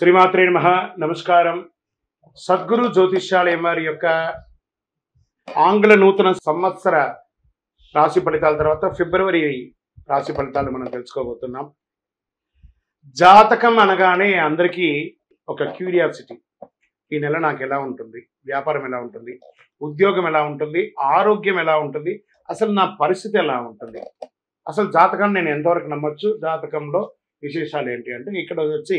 శ్రీమాత్రే నమః. నమస్కారం. సద్గురు జ్యోతిష్యాలయం వారి యొక్క ఆంగ్ల నూతన సంవత్సర రాశి ఫలితాల తర్వాత ఫిబ్రవరి రాశి ఫలితాలు మనం తెలుసుకోబోతున్నాం. జాతకం అనగానే అందరికీ ఒక క్యూరియాసిటీ. ఈ నెల నాకు ఎలా ఉంటుంది, వ్యాపారం ఎలా ఉంటుంది, ఉద్యోగం ఎలా ఉంటుంది, ఆరోగ్యం ఎలా ఉంటుంది, అసలు నా పరిస్థితి ఎలా ఉంటుంది, అసలు జాతకాన్ని నేను ఎంతవరకు నమ్మొచ్చు, జాతకంలో విశేషాలు ఏంటి అంటే ఇక్కడ వచ్చి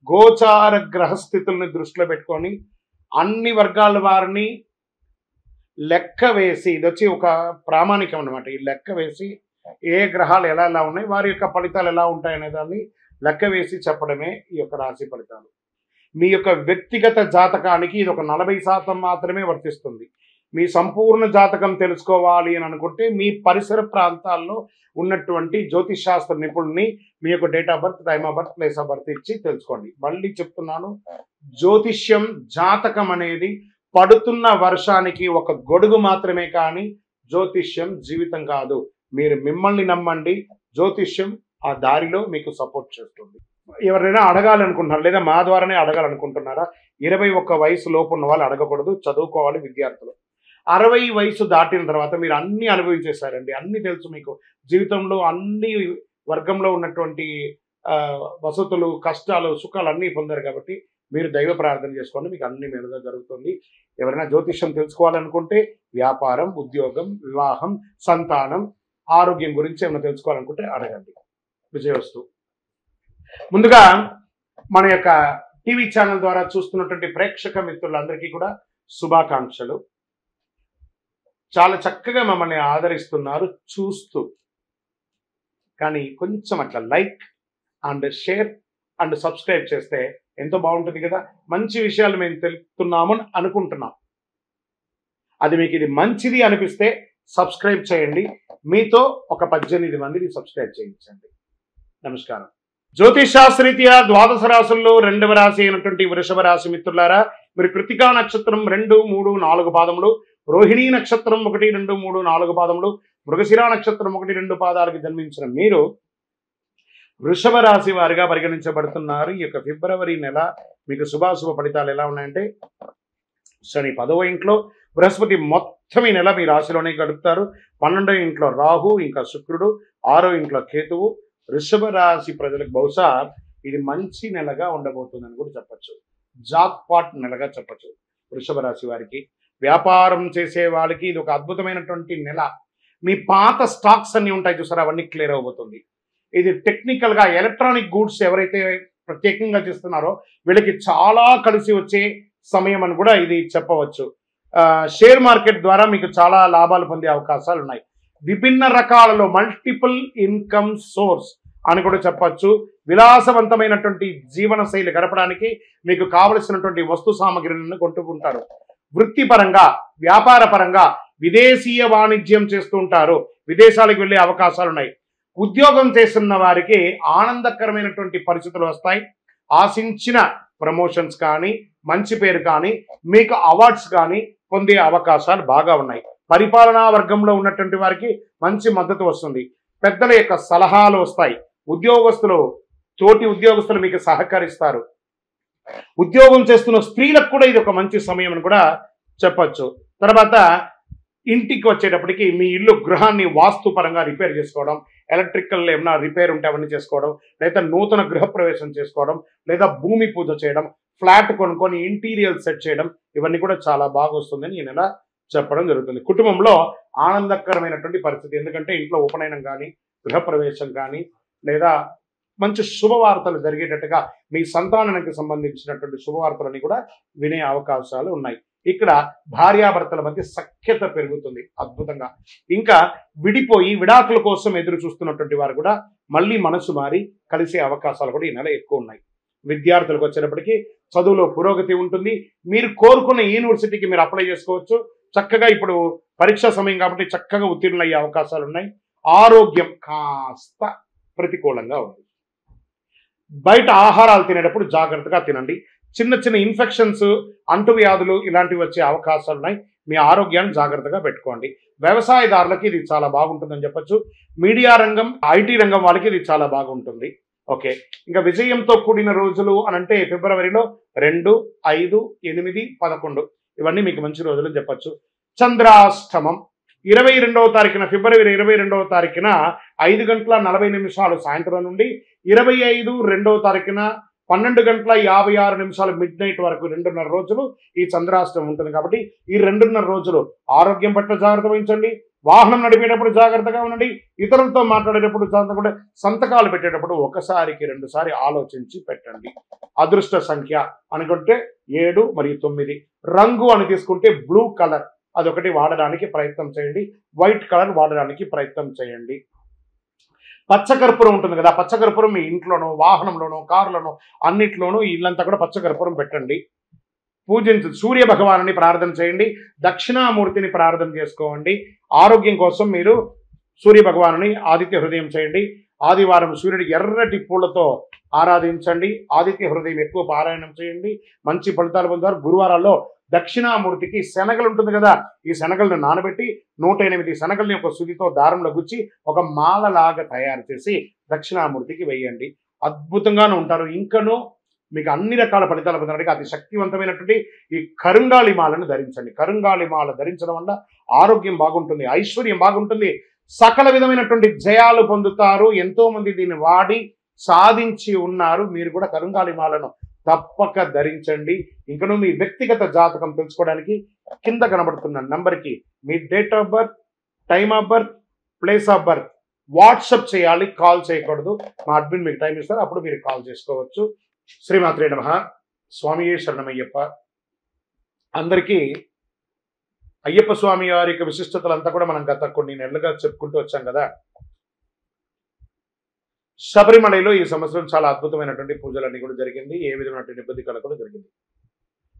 గోచార గ్రహస్థితుల్ని దృష్టిలో పెట్టుకొని అన్ని వర్గాల వారిని లెక్క వేసి, ఇది వచ్చి ఒక ప్రామాణికం అనమాట. ఈ లెక్క వేసి ఏ గ్రహాలు ఎలా ఎలా ఉన్నాయి, వారి యొక్క ఫలితాలు ఎలా ఉంటాయనే దాన్ని లెక్క వేసి చెప్పడమే ఈ యొక్క రాశి ఫలితాలు. మీ యొక్క వ్యక్తిగత జాతకానికి ఇది ఒక 40% మాత్రమే వర్తిస్తుంది. మీ సంపూర్ణ జాతకం తెలుసుకోవాలి అని అనుకుంటే మీ పరిసర ప్రాంతాల్లో ఉన్నటువంటి జ్యోతిష్ శాస్త్ర నిపుణుల్ని మీ యొక్క date of birth, time of birth, place of birth ఇచ్చి తెలుసుకోండి. మళ్ళీ చెప్తున్నాను, జ్యోతిష్యం జాతకం అనేది పడుతున్న వర్షానికి ఒక గొడుగు మాత్రమే, కానీ జ్యోతిష్యం జీవితం కాదు. మీరు మిమ్మల్ని నమ్మండి, జ్యోతిష్యం ఆ దారిలో మీకు సపోర్ట్ చేస్తుంది. ఎవరైనా అడగాలనుకుంటున్నారు లేదా మా ద్వారానే అడగాలనుకుంటున్నారా? 21 వయసు లోపు ఉన్న వాళ్ళు అడగకూడదు, చదువుకోవాలి విద్యార్థులు. 60 వయసు దాటిన తర్వాత మీరు అన్ని అనుభవించేశారండి, అన్ని తెలుసు మీకు. జీవితంలో అన్ని వర్గంలో ఉన్నటువంటి వసతులు, కష్టాలు, సుఖాలు అన్నీ పొందారు కాబట్టి మీరు దైవ ప్రార్థన చేసుకోండి, మీకు అన్ని మెరుగ్గా జరుగుతుంది. ఎవరైనా జ్యోతిష్యం తెలుసుకోవాలనుకుంటే వ్యాపారం, ఉద్యోగం, వివాహం, సంతానం, ఆరోగ్యం గురించి ఏమైనా తెలుసుకోవాలనుకుంటే అడగండి. విజయవస్తు. ముందుగా మన యొక్క టీవీ ఛానల్ ద్వారా చూస్తున్నటువంటి ప్రేక్షక మిత్రులందరికీ కూడా శుభాకాంక్షలు. చాలా చక్కగా మమ్మల్ని ఆదరిస్తున్నారు చూస్తూ, కానీ కొంచెం అట్లా like and share and subscribe చేస్తే ఎంతో బాగుంటుంది కదా. మంచి విషయాలు మేము తెలుపుతున్నాము అనుకుంటున్నాం. అది మీకు ఇది మంచిది అనిపిస్తే సబ్స్క్రైబ్ చేయండి. మీతో ఒక 18 మందిని సబ్స్క్రైబ్ చేయించండి. నమస్కారం. జ్యోతిష్ శాస్త్రరీత్యా ద్వాదశ రాశుల్లో 2వ రాశి అయినటువంటి వృషభ రాశి మిత్రులారా, మీరు కృతికా నక్షత్రం 2, 3, 4 పాదములు, రోహిణీ నక్షత్రం 1, 2, 3, 4 పాదములు, మృగశిర నక్షత్రం 1, 2 పాదాలకు జన్మించిన మీరు వృషభ రాశి వారిగా పరిగణించబడుతున్నారు. ఈ యొక్క ఫిబ్రవరి నెల మీకు శుభాశుభ ఫలితాలు ఎలా ఉన్నాయంటే, శని 10వ ఇంట్లో, బృహస్పతి మొత్తం ఈ నెల మీ రాశిలోనే గడుపుతారు. 12వ ఇంట్లో రాహు, ఇంకా శుక్రుడు, 6వ ఇంట్లో కేతువు. వృషభ రాశి ప్రజలకు బహుశా ఇది మంచి నెలగా ఉండబోతుందని కూడా చెప్పచ్చు. జాక్పాట్ నెలగా చెప్పచ్చు. వృషభ రాశి వారికి, వ్యాపారం చేసే వాళ్ళకి ఇది ఒక అద్భుతమైనటువంటి నెల. మీ పాత స్టాక్స్ అన్ని ఉంటాయి చూసారా, అవన్నీ క్లియర్ అవబోతుంది. ఇది టెక్నికల్గా ఎలక్ట్రానిక్ గూడ్స్ ఎవరైతే ప్రత్యేకంగా చేస్తున్నారో వీళ్ళకి చాలా కలిసి వచ్చే సమయం అని కూడా ఇది చెప్పవచ్చు. షేర్ మార్కెట్ ద్వారా మీకు చాలా లాభాలు పొందే అవకాశాలు ఉన్నాయి. విభిన్న రకాలలో మల్టిపుల్ ఇన్కమ్ సోర్స్ అని కూడా చెప్పచ్చు. విలాసవంతమైనటువంటి జీవన శైలి గడపడానికి మీకు కావలసినటువంటి వస్తు సామగ్రిలను కొంటుకుంటారు. వృత్తిపరంగా, వ్యాపార పరంగా విదేశీయ వాణిజ్యం చేస్తూ ఉంటారు. విదేశాలకు వెళ్ళే అవకాశాలు ఉన్నాయి. ఉద్యోగం చేస్తున్న వారికి ఆనందకరమైనటువంటి పరిస్థితులు వస్తాయి. ఆశించిన ప్రమోషన్స్ కానీ, మంచి పేరు కానీ, మీకు అవార్డ్స్ కానీ పొందే అవకాశాలు బాగా ఉన్నాయి. పరిపాలనా వర్గంలో ఉన్నటువంటి వారికి మంచి మద్దతు వస్తుంది. పెద్దల యొక్క సలహాలు వస్తాయి. ఉద్యోగస్తులు, తోటి ఉద్యోగస్తులు మీకు సహకరిస్తారు. ఉద్యోగం చేస్తున్న స్త్రీలకు కూడా ఇది ఒక మంచి సమయం అని కూడా చెప్పచ్చు. తర్వాత ఇంటికి వచ్చేటప్పటికి మీ ఇల్లు, గృహాన్ని వాస్తుపరంగా రిపేర్ చేసుకోవడం, ఎలక్ట్రికల్ ఏమైనా రిపేర్ ఉంటే అవన్నీ చేసుకోవడం, లేదా నూతన గృహప్రవేశం చేసుకోవడం, లేదా భూమి పూజ చేయడం, ఫ్లాట్ కొనుక్కొని ఇంటీరియర్ సెట్ చేయడం, ఇవన్నీ కూడా చాలా బాగా వస్తుందని ఈ నెల చెప్పడం జరుగుతుంది. కుటుంబంలో ఆనందకరమైనటువంటి పరిస్థితి, ఎందుకంటే ఇంట్లో ఉపనయనం కానీ, గృహప్రవేశం కానీ, లేదా మంచి శుభవార్తలు జరిగేటట్టుగా మీ సంతానానికి సంబంధించినటువంటి శుభవార్తలని కూడా వినే అవకాశాలు ఉన్నాయి. ఇక్కడ భార్యాభర్తల మధ్య సఖ్యత పెరుగుతుంది అద్భుతంగా. ఇంకా విడిపోయి విడాకుల కోసం ఎదురు చూస్తున్నటువంటి వారు కూడా మళ్ళీ మనసు మారి కలిసే అవకాశాలు కూడా ఈ నెల ఎక్కువ ఉన్నాయి. విద్యార్థులకు వచ్చేటప్పటికి చదువులో పురోగతి ఉంటుంది. మీరు కోరుకున్న యూనివర్సిటీకి మీరు అప్లై చేసుకోవచ్చు. చక్కగా ఇప్పుడు పరీక్షా సమయం కాబట్టి చక్కగా ఉత్తీర్ణులయ్యే అవకాశాలు ఉన్నాయి. ఆరోగ్యం కాస్త ప్రతికూలంగా ఉంది. బయట ఆహారాలు తినేటప్పుడు జాగ్రత్తగా తినండి. చిన్న చిన్న ఇన్ఫెక్షన్స్, అంటువ్యాధులు ఇలాంటివి వచ్చే అవకాశాలు ఉన్నాయి. మీ ఆరోగ్యాన్ని జాగ్రత్తగా పెట్టుకోండి. వ్యవసాయదారులకి ఇది చాలా బాగుంటుందని చెప్పచ్చు. మీడియా రంగం, ఐటీ రంగం వాళ్ళకి ఇది చాలా బాగుంటుంది. ఓకే, ఇంకా విజయంతో కూడిన రోజులు అని అంటే ఫిబ్రవరిలో 2, 5, 8, 11 ఇవన్నీ మీకు మంచి రోజులు అని చెప్పచ్చు. చంద్రాష్టమం 22వ తారీఖున, ఫిబ్రవరి 22వ తారీఖున 5:40 సాయంత్రం నుండి 25 2వ తారీఖున 12:56 మిడ్ నైట్ వరకు 2.5 రోజులు ఈ చంద్రాష్టమం ఉంటుంది. కాబట్టి ఈ 2.5 రోజులు ఆరోగ్యం పట్ల జాగ్రత్త వహించండి. వాహనం నడిపేటప్పుడు జాగ్రత్తగా ఉండండి. ఇతరులతో మాట్లాడేటప్పుడు జాగ్రత్తగా, సంతకాలు పెట్టేటప్పుడు ఒకసారికి 2 సారి ఆలోచించి పెట్టండి. అదృష్ట సంఖ్య అనుకుంటే 7 మరియు 9. రంగు అని తీసుకుంటే బ్లూ కలర్ అదొకటి వాడడానికి ప్రయత్నం చేయండి. వైట్ కలర్ వాడడానికి ప్రయత్నం చేయండి. పచ్చకర్పూరం ఉంటుంది కదా, పచ్చకర్పూరం మీ ఇంట్లోనో, వాహనంలోనో, కారులోనో అన్నిట్లోనూ ఇల్లంతా కూడా పచ్చకర్పూరం పెట్టండి. సూర్య భగవానుని ప్రార్థన చేయండి. దక్షిణామూర్తిని ప్రార్థన చేసుకోండి. ఆరోగ్యం కోసం మీరు సూర్య భగవానుని ఆదిత్య హృదయం చేయండి. ఆదివారం సూర్యుడి ఎర్రటి పూలతో ఆరాధించండి. ఆదిత్య హృదయం ఎక్కువ పారాయణం చేయండి, మంచి ఫలితాలు పొందుతారు. గురువారాల్లో దక్షిణామూర్తికి శనగలు ఉంటుంది కదా, ఈ శనగలను నానబెట్టి 108 శనగల్ని ఒక సుదితో దారంలో గుచ్చి ఒక మాలలాగా తయారు చేసి దక్షిణామూర్తికి వేయండి. అద్భుతంగానే ఉంటారు. ఇంకనూ మీకు అన్ని రకాల ఫలితాలు పొందడానికి అతి శక్తివంతమైనటువంటి ఈ కరుంగాళి మాలను ధరించండి. కరుంగాళి మాల ధరించడం వల్ల ఆరోగ్యం బాగుంటుంది, ఐశ్వర్యం బాగుంటుంది, సకల విధమైనటువంటి జయాలు పొందుతారు. ఎంతో మంది దీన్ని వాడి సాధించి ఉన్నారు. మీరు కూడా కరుంగాళి మాలను తప్పక ధరించండి. ఇంకనూ మీ వ్యక్తిగత జాతకం తెలుసుకోవడానికి కింద కనబడుతున్న నంబర్కి మీ date of birth, time of birth, place of birth WhatsApp చేయాలి, కాల్ చేయకూడదు. మా అడ్మిన్ మీకు టైం ఇస్తారు, అప్పుడు మీరు కాల్ చేసుకోవచ్చు. శ్రీమాత్రే నమః. స్వామియే శరణమయ్యప్ప. అందరికీ అయ్యప్ప స్వామి వారి యొక్క విశిష్టతలంతా కూడా మనం గత కొన్ని నెలలుగా చెప్పుకుంటూ వచ్చాం కదా. శబరిమలలో ఈ సంవత్సరం చాలా అద్భుతమైనటువంటి పూజలన్నీ కూడా జరిగింది. ఏ విధమైనటువంటి ఇబ్బంది కలగకుండా జరిగింది.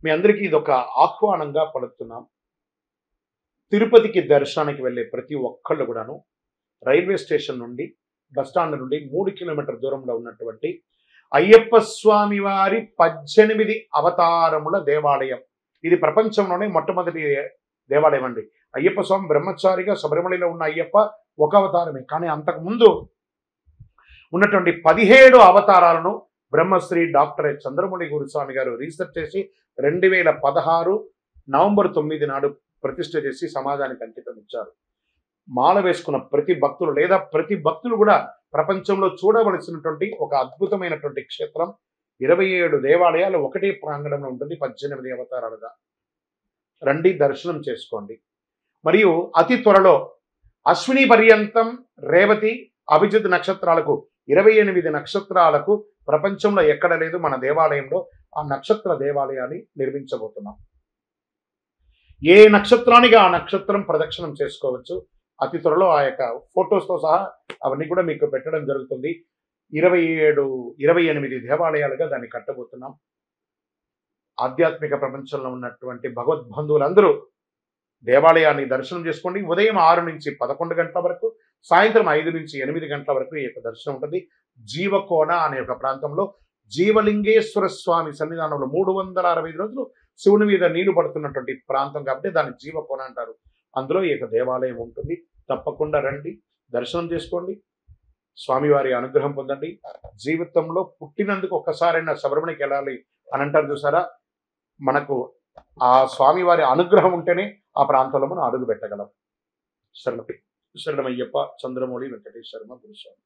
మీ అందరికీ ఇదొక ఆహ్వానంగా పడుతున్నాం. తిరుపతికి దర్శనానికి వెళ్ళే ప్రతి ఒక్కళ్ళు కూడాను రైల్వే స్టేషన్ నుండి, బస్టాండ్ నుండి 3 కిలోమీటర్ల దూరంలో ఉన్నటువంటి అయ్యప్ప స్వామి వారి 18 అవతారముల దేవాలయం. ఇది ప్రపంచంలోనే మొట్టమొదటి దేవాలయం అండి. అయ్యప్ప స్వామి బ్రహ్మచారిగా శబరిమలలో ఉన్న అయ్యప్ప ఒక అవతారమే, కానీ అంతకుముందు ఉన్నటువంటి 17 అవతారాలను బ్రహ్మశ్రీ డాక్టర్ చంద్రమౌళి గురుస్వామి గారు రీసెర్చ్ చేసి 2016 నవంబర్ 9 నాడు ప్రతిష్ఠ చేసి సమాజానికి అంకితం ఇచ్చారు. మాల వేసుకున్న ప్రతి భక్తులు లేదా ప్రతి భక్తులు కూడా ప్రపంచంలో చూడవలసినటువంటి ఒక అద్భుతమైనటువంటి క్షేత్రం. 27 దేవాలయాలు ఒకటే ప్రాంగణంలో ఉంటుంది, 18 అవతారాలుగా. రండి, దర్శనం చేసుకోండి. మరియు అతి త్వరలో అశ్విని పర్యంతం, రేవతి, అభిజిత్ నక్షత్రాలకు 28 నక్షత్రాలకు ప్రపంచంలో ఎక్కడ లేదు, మన దేవాలయంలో ఆ నక్షత్ర దేవాలయాన్ని నిర్మించబోతున్నాం. ఏ నక్షత్రానికి ఆ నక్షత్రం ప్రదక్షిణం చేసుకోవచ్చు. అతి త్వరలో ఆ యొక్క ఫొటోస్తో సహా అవన్నీ కూడా మీకు పెట్టడం జరుగుతుంది. 28 దేవాలయాలుగా దాన్ని కట్టబోతున్నాం. ఆధ్యాత్మిక ప్రపంచంలో ఉన్నటువంటి భగవద్బంధువులందరూ దేవాలయాన్ని దర్శనం చేసుకోండి. ఉదయం 6 నుంచి 11 గంటల వరకు, సాయంత్రం 5 నుంచి 8 గంటల వరకు ఈ యొక్క దర్శనం ఉంటుంది. జీవకోన అనే ఒక ప్రాంతంలో జీవలింగేశ్వర స్వామి సన్నిధానంలో 365 రోజులు శివుని మీద నీళ్లు పడుతున్నటువంటి ప్రాంతం కాబట్టి దాన్ని జీవకోన అంటారు. అందులో ఈ యొక్క దేవాలయం ఉంటుంది. తప్పకుండా రండి, దర్శనం చేసుకోండి, స్వామివారి అనుగ్రహం పొందండి. జీవితంలో పుట్టినందుకు ఒక్కసారైనా శబరిమలకి వెళ్ళాలి అని అంటారు చూసారా, మనకు ఆ స్వామివారి అనుగ్రహం ఉంటేనే ఆ ప్రాంతంలో మనం అడుగు పెట్టగలం. శరణమయ్యప్ప. చంద్రమౌళి వెంకటేశ్వర గురుస్వామి.